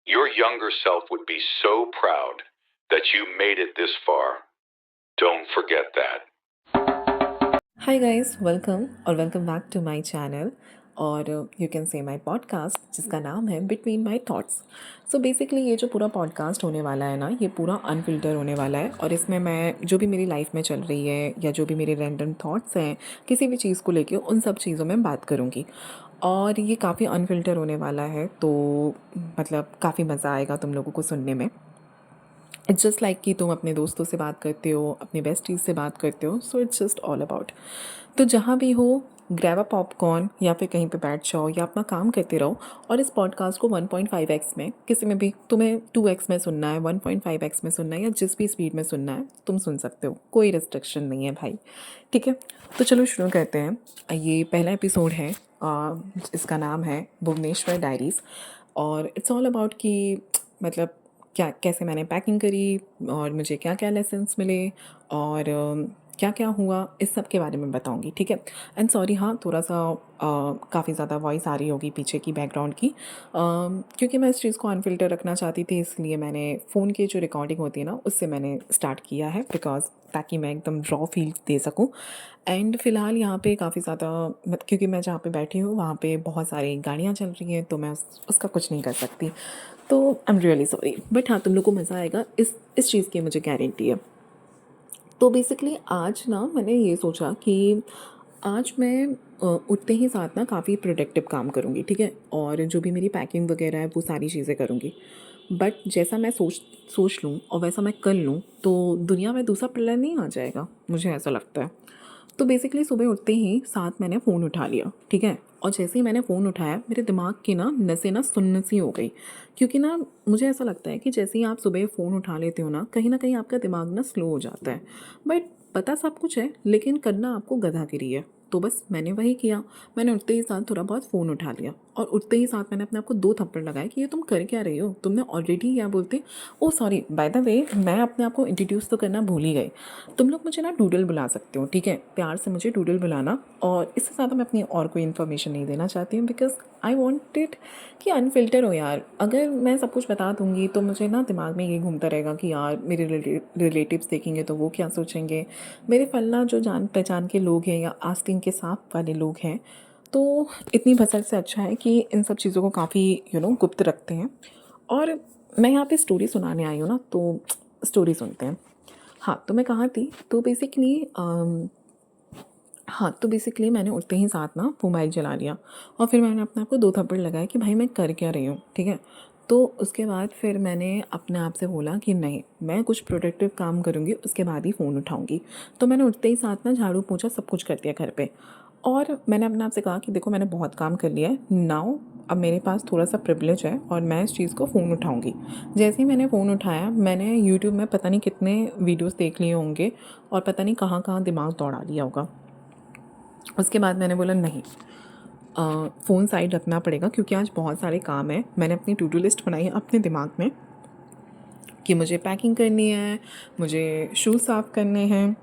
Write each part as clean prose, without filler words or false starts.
Your younger self would be so proud that you made it this far. Don't forget that. Hi guys, welcome और welcome back to my channel और you can say my podcast जिसका नाम है between my thoughts. So basically ये जो पूरा podcast होने वाला है ना, ये पूरा अनफिल्टर होने वाला है और इसमें मैं जो भी मेरी लाइफ में चल रही है या जो भी मेरे रैंडम थॉट्स हैं किसी भी चीज़ को लेके, उन सब चीज़ों में बात करूँगी। और ये काफ़ी अनफिल्टर होने वाला है, तो मतलब काफ़ी मज़ा आएगा तुम लोगों को सुनने में। इट्स जस्ट लाइक कि तुम अपने दोस्तों से बात करते हो, अपनी बेस्टीज से बात करते हो, so it's just all about. तो जहाँ भी हो, ग्रैब अ पॉपकॉर्न या फिर कहीं पे बैठ जाओ या अपना काम करते रहो और इस पॉडकास्ट को 1.5x में, किसी में भी तुम्हें 2x में सुनना है, 1.5x में सुनना है या जिस भी स्पीड में सुनना है तुम सुन सकते हो, कोई रिस्ट्रिक्शन नहीं है भाई। ठीक है, तो चलो शुरू करते हैं। ये पहला एपिसोड है, इसका नाम है भुवनेश्वर डायरीज़ और इट्स ऑल अबाउट कि मतलब क्या कैसे मैंने पैकिंग करी और मुझे क्या क्या लेसन्स मिले और क्या क्या हुआ, इस सब के बारे में बताऊंगी। ठीक है, एंड सॉरी, हाँ थोड़ा सा काफ़ी ज़्यादा वॉइस आ रही होगी पीछे की, बैकग्राउंड की, क्योंकि मैं इस चीज़ को अनफिल्टर रखना चाहती थी, इसलिए मैंने फ़ोन की जो रिकॉर्डिंग होती है ना उससे मैंने स्टार्ट किया है, बिकॉज ताकि मैं एकदम रॉ फील दे सकूं। एंड फ़िलहाल यहाँ पे काफ़ी ज़्यादा क्योंकि मैं जहाँ पे बैठी हूँ वहाँ पे बहुत सारी गाड़ियाँ चल रही हैं, तो मैं उसका कुछ नहीं कर सकती। तो I am really sorry, but हाँ तुम लोग को मज़ा आएगा, इस चीज़ की मुझे गारंटी है। तो बेसिकली आज ना मैंने ये सोचा कि आज मैं उठते ही साथ ना काफ़ी प्रोडक्टिव काम करूँगी। ठीक है, और जो भी मेरी पैकिंग वगैरह है वो सारी चीज़ें करूँगी। बट जैसा मैं सोच लूँ और वैसा मैं कर लूँ तो दुनिया में दूसरा प्रलय नहीं आ जाएगा, मुझे ऐसा लगता है। तो बेसिकली सुबह उठते ही साथ मैंने फ़ोन उठा लिया। ठीक है, और जैसे ही मैंने फ़ोन उठाया मेरे दिमाग की ना नसें ना सुन्न सी हो गई, क्योंकि ना मुझे ऐसा लगता है कि जैसे ही आप सुबह फ़ोन उठा लेते हो ना कहीं आपका दिमाग ना स्लो हो जाता है। बट पता सब कुछ है लेकिन करना आपको गधागिरी है। तो बस मैंने वही किया, मैंने उठते ही साथ थोड़ा बहुत फ़ोन उठा लिया और उठते ही साथ मैंने अपने आप को 2 थप्पड़ लगाए कि ये तुम कर क्या रही हो, तुमने ऑलरेडी क्या बोलते, oh sorry by the way, मैं अपने आप को इंट्रोड्यूस तो करना भूल ही गई। तुम लोग मुझे ना डूडल बुला सकते हो, ठीक है, प्यार से मुझे डूडल बुलाना। और इससे ज़्यादा मैं अपनी और कोई इन्फॉर्मेशन नहीं देना चाहती हूँ, बिकॉज आई वॉन्ट इट कि अनफिल्टर हो यार। अगर मैं सब कुछ बता दूँगी तो मुझे ना दिमाग में ये घूमता रहेगा कि यार मेरे रिलेटिव्स देखेंगे तो वो क्या सोचेंगे, मेरे फलना जो जान पहचान के लोग हैं या आस्तीन के सांप वाले लोग हैं। तो इतनी भसड़ से अच्छा है कि इन सब चीज़ों को काफ़ी गुप्त रखते हैं। और मैं यहाँ पे स्टोरी सुनाने आई हूँ ना, तो स्टोरी सुनते हैं। हाँ, तो मैं कहाँ थी, तो बेसिकली हाँ, तो बेसिकली मैंने उठते ही साथ ना मोबाइल चला लिया और फिर मैंने अपने आप को 2 थप्पड़ लगाए कि भाई मैं कर क्या रही हूँ, ठीक है। तो उसके बाद फिर मैंने अपने आप से बोला कि नहीं, मैं कुछ प्रोडक्टिव काम करूँगी, उसके बाद ही फ़ोन उठाऊँगी। तो मैंने उठते ही साथ ना झाड़ू पोंछा सब कुछ कर दिया घर पे और मैंने अपने आप से कहा कि देखो मैंने बहुत काम कर लिया है, नाउ अब मेरे पास थोड़ा-सा प्रिविलेज है और मैं इस चीज़ को फ़ोन उठाऊँगी। जैसे ही मैंने फ़ोन उठाया, मैंने यूट्यूब में पता नहीं कितने वीडियोज़ देख लिए होंगे और पता नहीं कहाँ-कहाँ दिमाग दौड़ा लिया होगा। उसके बाद मैंने बोला नहीं, फ़ोन साइड रखना पड़ेगा क्योंकि आज बहुत सारे काम हैं। मैंने अपनी टू डू लिस्ट बनाई है अपने दिमाग में कि मुझे पैकिंग करनी है, मुझे शूज़ साफ़ करने हैं,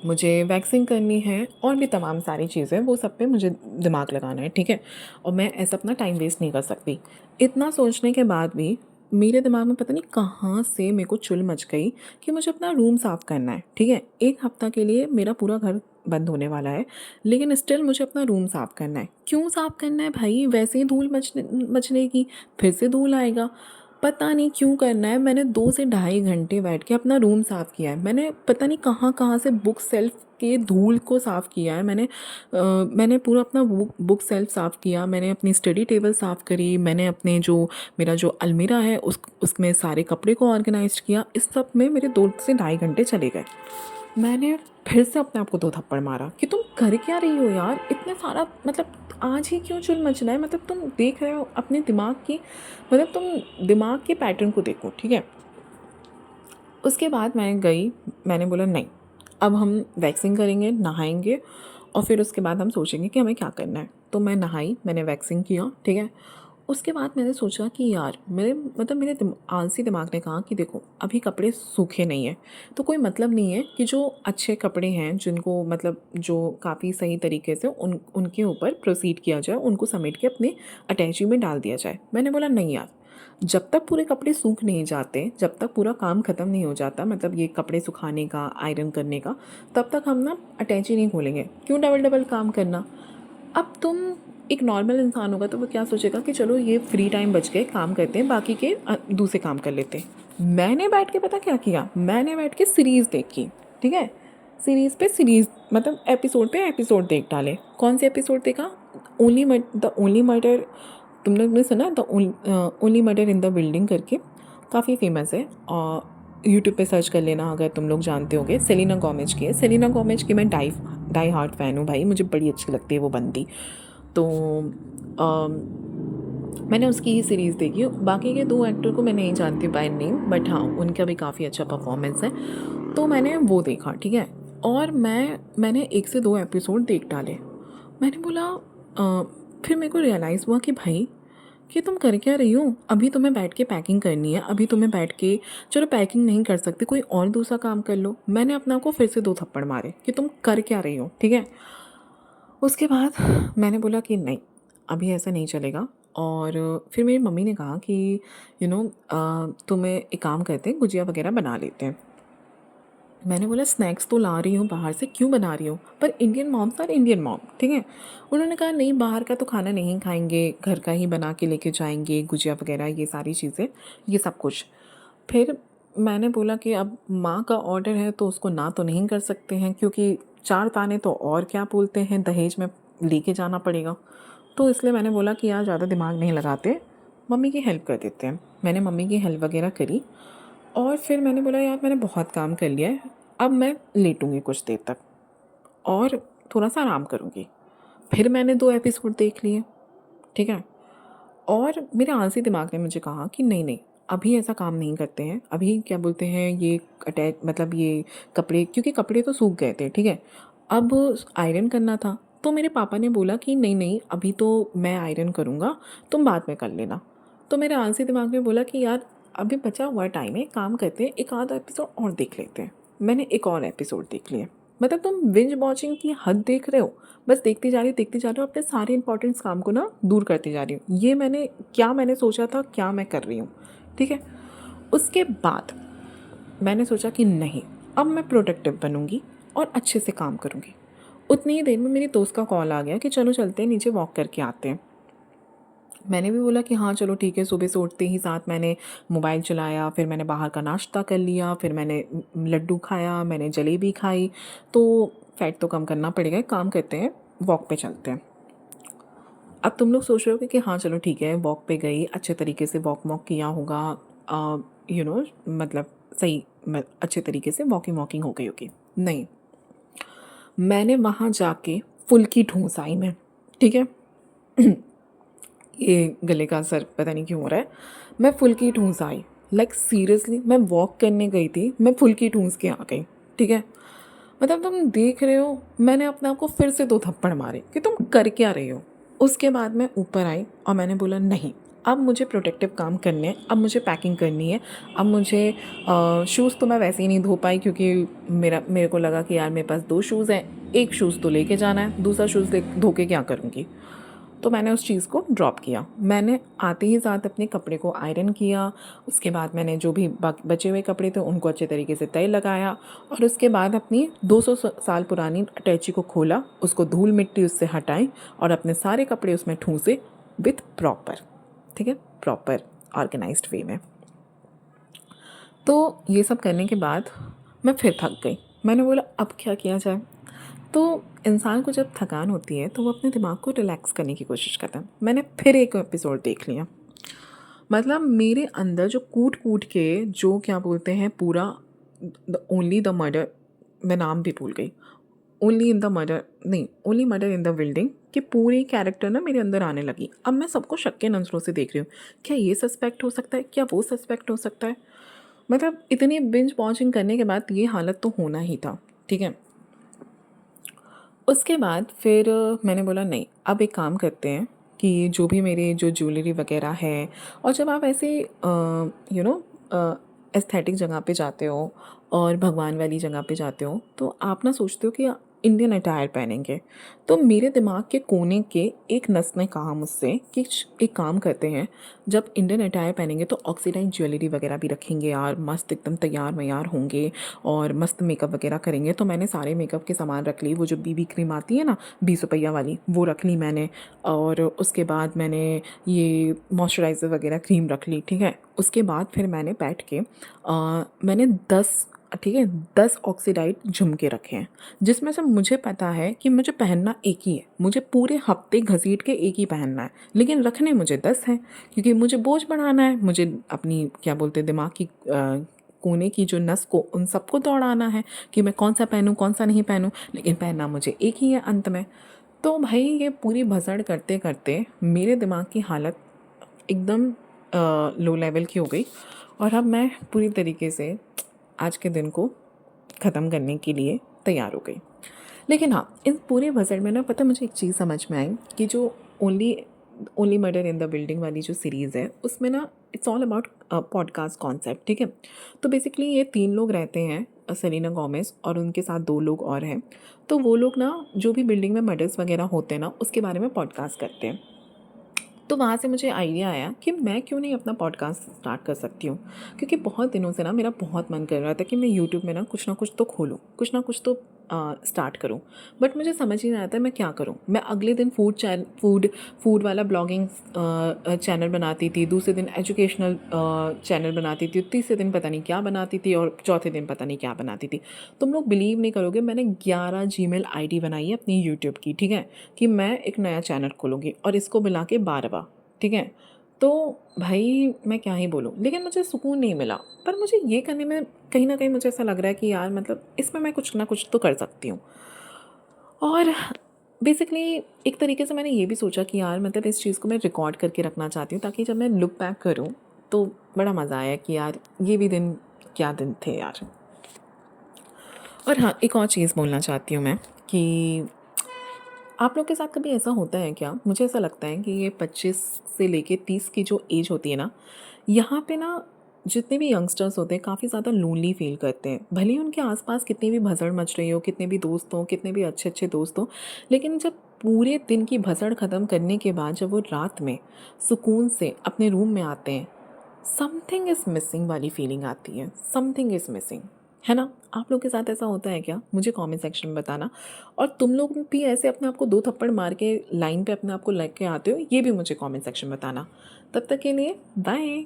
मुझे वैक्सिंग करनी है और भी तमाम सारी चीज़ें, वो सब पे मुझे दिमाग लगाना है, ठीक है। और मैं ऐसा अपना टाइम वेस्ट नहीं कर सकती। इतना सोचने के बाद भी मेरे दिमाग में पता नहीं कहाँ से मेरे को चुल मच गई कि मुझे अपना रूम साफ़ करना है, ठीक है। 1 हफ़्ता के लिए मेरा पूरा घर बंद होने वाला है, लेकिन स्टिल मुझे अपना रूम साफ़ करना है। क्यों साफ़ करना है भाई? वैसे ही धूल मचने की, फिर से धूल आएगा। पता नहीं क्यों करना है। मैंने 2 से ढाई घंटे बैठ के अपना रूम साफ़ किया है। मैंने पता नहीं कहाँ-कहाँ से बुक सेल्फ के धूल को साफ़ किया है। मैंने पूरा अपना बुक सेल्फ साफ़ किया। मैंने अपनी स्टडी टेबल साफ़ करी। मैंने अपने जो मेरा जो अलमीरा है उसमें सारे कपड़े को ऑर्गेनाइज़ किया। इस सब में मेरे 2 से ढाई घंटे चले गए। मैंने फिर से अपने आप को 2 थप्पड़ मारा कि तुम कर क्या रही हो यार? इतना सारा मतलब आज ही क्यों चुल मचना है? मतलब तुम देख रहे हो अपने दिमाग की, मतलब तुम दिमाग के पैटर्न को देखो, ठीक है। उसके बाद मैं गई, मैंने बोला नहीं, अब हम वैक्सिंग करेंगे, नहाएँगे और फिर उसके बाद हम सोचेंगे कि हमें क्या करना है। तो मैं नहाई, मैंने वैक्सिंग किया, ठीक है। उसके बाद मैंने सोचा कि यार मेरे आलसी दिमाग ने कहा कि देखो अभी कपड़े सूखे नहीं हैं, तो कोई मतलब नहीं है कि जो अच्छे कपड़े हैं जिनको मतलब जो काफ़ी सही तरीके से उनके ऊपर प्रोसीड किया जाए, उनको समेट के अपने अटैची में डाल दिया जाए। मैंने बोला नहीं यार, जब तक पूरे कपड़े सूख नहीं जाते, जब तक पूरा काम ख़त्म नहीं हो जाता, मतलब ये कपड़े सुखाने का, आयरन करने का, तब तक हम ना अटैची नहीं खोलेंगे। क्यों डबल डबल काम करना? अब तुम एक नॉर्मल इंसान होगा तो वो क्या सोचेगा कि चलो ये फ्री टाइम बच गए, काम करते हैं, बाकी के दूसरे काम कर लेते हैं। मैंने बैठ के पता क्या किया, मैंने बैठ के सीरीज़ देखी। ठीक है, सीरीज़ पे सीरीज़, मतलब एपिसोड पे एपिसोड देख डाले। कौन से एपिसोड देखा? द ओनली मर्डर, तुम लोग ने सुना? The only murder in the building करके, काफ़ी फेमस है। और यूट्यूब पे सर्च कर लेना अगर तुम लोग जानते होगे। सेलिना गोमेज की है। सेलिना गोमेज की मैं डाई हार्ट फ़ैन हूँ भाई, मुझे बड़ी अच्छी लगती है वो बंदी। तो मैंने उसकी ही सीरीज़ देखी। बाकी के 2 एक्टर को मैं नहीं जानती बाय नेम, बट हाँ, उनका भी काफ़ी अच्छा परफॉर्मेंस है। तो मैंने वो देखा, ठीक है। और मैंने 1 से 2 एपिसोड देख डाले। मैंने बोला फिर मेरे को रियलाइज़ हुआ कि भाई, कि तुम कर क्या रही हो? अभी तुम्हें बैठ के पैकिंग करनी है, अभी तुम्हें बैठ के, चलो पैकिंग नहीं कर सकते, कोई और दूसरा काम कर लो। मैंने अपने आप को फिर से 2 थप्पड़ मारे कि तुम कर क्या रही हो, ठीक है। उसके बाद मैंने बोला कि नहीं, अभी ऐसा नहीं चलेगा। और फिर मेरी मम्मी ने कहा कि यू नो तुम्हें एक काम करते हैं, गुजिया वगैरह बना लेते हैं। मैंने बोला स्नैक्स तो ला रही हूँ बाहर से, क्यों बना रही हूँ? पर Indian moms are Indian mom, ठीक है। उन्होंने कहा नहीं, बाहर का तो खाना नहीं खाएंगे, घर का ही बना के लेके जाएंगे, गुजिया वगैरह ये सारी चीज़ें, ये सब कुछ। फिर मैंने बोला कि अब माँ का ऑर्डर है तो उसको ना तो नहीं कर सकते हैं, क्योंकि 4 ताने तो और क्या बोलते हैं, दहेज में लेके जाना पड़ेगा। तो इसलिए मैंने बोला कि यार ज़्यादा दिमाग नहीं लगाते, मम्मी की हेल्प कर देते हैं। मैंने मम्मी की हेल्प वगैरह करी। और फिर मैंने बोला यार मैंने बहुत काम कर लिया है, अब मैं लेटूँगी कुछ देर तक और थोड़ा-सा आराम करूँगी। फिर मैंने 2 एपिसोड देख लिए, ठीक है। और मेरे आलसी दिमाग ने मुझे कहा कि नहीं, नहीं, अभी ऐसा काम नहीं करते हैं। अभी क्या बोलते हैं, ये मतलब ये कपड़े, क्योंकि कपड़े तो सूख गए थे, ठीक है। अब आयरन करना था, तो मेरे पापा ने बोला कि नहीं, नहीं, अभी तो मैं आयरन करूँगा, तुम बाद में कर लेना। तो मेरे आलसी दिमाग ने बोला कि यार अभी बचा हुआ टाइम है, काम करते हैं, एक आधा एपिसोड और देख लेते हैं। मैंने एक और एपिसोड देख लिया। मतलब तुम बिंज वॉचिंग की हद देख रहे हो, बस देखती जा रही हो, अपने सारे इंपॉर्टेंट काम को ना दूर करती जा रही हूँ। ये मैंने सोचा था, क्या मैं कर रही हूँ, ठीक है। उसके बाद मैंने सोचा कि नहीं, अब मैं प्रोडक्टिव बनूँगी और अच्छे से काम करूँगी। उतनी ही देर में मेरी दोस्त का कॉल आ गया कि चलो चलते हैं, नीचे वॉक करके आते हैं। मैंने भी बोला कि हाँ चलो ठीक है। सुबह से उठते ही साथ मैंने मोबाइल चलाया, फिर मैंने बाहर का नाश्ता कर लिया, फिर मैंने लड्डू खाया, मैंने जलेबी खाई। तो फ़ैट तो कम करना पड़ेगा, एक काम करते हैं, वॉक पे चलते हैं। अब तुम लोग सोच रहे हो कि हाँ चलो ठीक है, वॉक पे गई, अच्छे तरीके से वॉक किया होगा, मतलब सही, अच्छे तरीके से वॉकिंग हो गई होगी। नहीं, मैंने वहाँ जाके फुल्की ठूँस आई मैं, ठीक है। ये गले का असर पता नहीं क्यों हो रहा है। मैं फुल्की ठूँस आई, लाइक सीरियसली, मैं वॉक करने गई थी, मैं फुल्की ठूँस के आ गई, ठीक है। मतलब तुम देख रहे हो, मैंने अपने आप को फिर से 2 थप्पड़ मारे कि तुम कर क्या रही हो। उसके बाद मैं ऊपर आई और मैंने बोला नहीं, अब मुझे प्रोटेक्टिव काम करने हैं, अब मुझे पैकिंग करनी है। अब मुझे शूज़ तो मैं वैसे ही नहीं धो पाई, क्योंकि मेरे को लगा कि यार मेरे पास 2 शूज़ हैं, एक शूज़ तो लेके जाना है, दूसरा शूज़ धो के क्या करूँगी। तो मैंने उस चीज़ को ड्रॉप किया। मैंने आते ही साथ अपने कपड़े को आयरन किया। उसके बाद मैंने जो भी बचे हुए कपड़े थे उनको अच्छे तरीके से तय लगाया, और उसके बाद अपनी 200 साल पुरानी अटैची को खोला, उसको धूल मिट्टी उससे हटाई और अपने सारे कपड़े उसमें ठूँसे विथ प्रॉपर, ठीक है, प्रॉपर ऑर्गेनाइज्ड वे में। तो ये सब करने के बाद मैं फिर थक गई। मैंने बोला अब क्या किया जाए। तो इंसान को जब थकान होती है तो वो अपने दिमाग को रिलैक्स करने की कोशिश करता है। मैंने फिर एक एपिसोड देख लिया। मतलब मेरे अंदर जो कूट के, जो क्या बोलते हैं, पूरा ओनली द मर्डर, मैं नाम भी भूल गई, ओनली इन द मर्डर नहीं, only murder in the building के पूरी कैरेक्टर ना मेरे अंदर आने लगी। अब मैं सबको शक के नज़रों से देख रही हूँ, क्या ये सस्पेक्ट हो सकता है, क्या वो सस्पेक्ट हो सकता है। मतलब इतनी बिंज वॉचिंग करने के बाद ये हालत तो होना ही था, ठीक है। उसके बाद फिर मैंने बोला नहीं, अब एक काम करते हैं कि जो भी मेरे जो ज्वेलरी वगैरह है, और जब आप ऐसे एस्थेटिक जगह पे जाते हो और भगवान वाली जगह पे जाते हो, तो आप ना सोचते हो कि इंडियन अटायर पहनेंगे। तो मेरे दिमाग के कोने के एक नस ने कहा मुझसे कि एक काम करते हैं, जब इंडियन अटायर पहनेंगे तो ऑक्सीडाइज ज्वेलरी वगैरह भी रखेंगे यार, मस्त एकदम तैयार वैयार होंगे और मस्त मेकअप वगैरह करेंगे। तो मैंने सारे मेकअप के सामान रख ली, वो जो बीबी क्रीम आती है ना 20 रुपया वाली, वो रख ली मैंने। और उसके बाद मैंने ये मॉइस्चराइज़र वगैरह क्रीम रख ली, ठीक है। उसके बाद फिर मैंने बैठ के मैंने 10, ठीक है, 10 ऑक्सीडाइज झुमके रखे हैं, जिसमें से मुझे पता है कि मुझे पहनना एक ही है, मुझे पूरे हफ्ते घसीट के एक ही पहनना है, लेकिन रखने मुझे 10 हैं, क्योंकि मुझे बोझ बढ़ाना है, मुझे अपनी क्या बोलते हैं दिमाग की कोने की जो नस को उन सबको दौड़ाना है कि मैं कौन सा पहनूं कौन सा नहीं पहनूं, लेकिन पहनना मुझे एक ही है अंत में। तो भाई ये पूरी भसड़ करते करते मेरे दिमाग की हालत एकदम लो लेवल की हो गई, और अब मैं पूरी तरीके से आज के दिन को ख़त्म करने के लिए तैयार हो गई। लेकिन हाँ, इस पूरे भसड़ में ना पता मुझे एक चीज़ समझ में आई कि जो only only murder in the building वाली जो सीरीज़ है, उसमें ना it's all about podcast concept, ठीक है। तो बेसिकली ये 3 लोग रहते हैं, सेलिना गोमेज और उनके साथ 2 लोग और हैं। तो वो लोग ना जो भी बिल्डिंग में मर्डर्स वगैरह होते हैं ना, उसके बारे में पॉडकास्ट करते हैं। तो वहाँ से मुझे आइडिया आया कि मैं क्यों नहीं अपना पॉडकास्ट स्टार्ट कर सकती हूँ, क्योंकि बहुत दिनों से ना मेरा बहुत मन कर रहा था कि मैं यूट्यूब में ना कुछ तो खोलूँ, कुछ ना कुछ तो स्टार्ट करूँ। बट मुझे समझ ही नहीं आता मैं क्या करूँ। मैं अगले दिन फूड वाला ब्लॉगिंग चैनल बनाती थी, दूसरे दिन एजुकेशनल चैनल बनाती थी, तीसरे दिन पता नहीं क्या बनाती थी, और चौथे दिन पता नहीं क्या बनाती थी। तुम लोग बिलीव नहीं करोगे, मैंने 11 जीमेल आईडी बनाई है अपनी यूट्यूब की, ठीक है, कि मैं एक नया चैनल खोलूँगी और इसको मिला के 12वां, ठीक है। तो भाई मैं क्या ही बोलूँ, लेकिन मुझे सुकून नहीं मिला। पर मुझे ये करने में कहीं न कहीं मुझे ऐसा लग रहा है कि यार मतलब इसमें मैं कुछ ना कुछ तो कर सकती हूँ। और बेसिकली एक तरीके से मैंने ये भी सोचा कि यार मतलब इस चीज़ को मैं रिकॉर्ड करके रखना चाहती हूँ, ताकि जब मैं लुक बैक करूँ तो बड़ा मज़ा आया कि यार ये भी दिन क्या दिन थे यार। और हाँ, एक और चीज़ बोलना चाहती हूँ मैं कि आप लोग के साथ कभी ऐसा होता है क्या? मुझे ऐसा लगता है कि ये 25 से लेके 30 की जो एज होती है ना, यहाँ पे ना जितने भी यंगस्टर्स होते हैं काफ़ी ज़्यादा लोनली फ़ील करते हैं। भले ही उनके आस-पास कितनी भी भसड़ मच रही हो, कितने भी दोस्त हों, कितने भी अच्छे-अच्छे दोस्त हों, लेकिन जब पूरे दिन की भसड़ ख़त्म करने के बाद जब वो रात में सुकून से अपने रूम में आते हैं, समथिंग इज़ मिसिंग वाली फ़ीलिंग आती है, समथिंग इज़ मिसिंग, है ना? आप लोग के साथ ऐसा होता है क्या? मुझे कमेंट सेक्शन में बताना। और तुम लोग भी ऐसे अपने आप को 2 थप्पड़ मार के लाइन पे अपने आप को लेके आते हो, ये भी मुझे कमेंट सेक्शन में बताना। तब तक के लिए bye.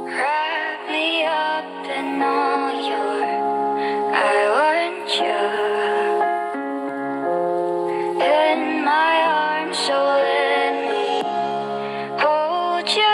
Wrap me up in all your, I want you in my arms, so let me hold you.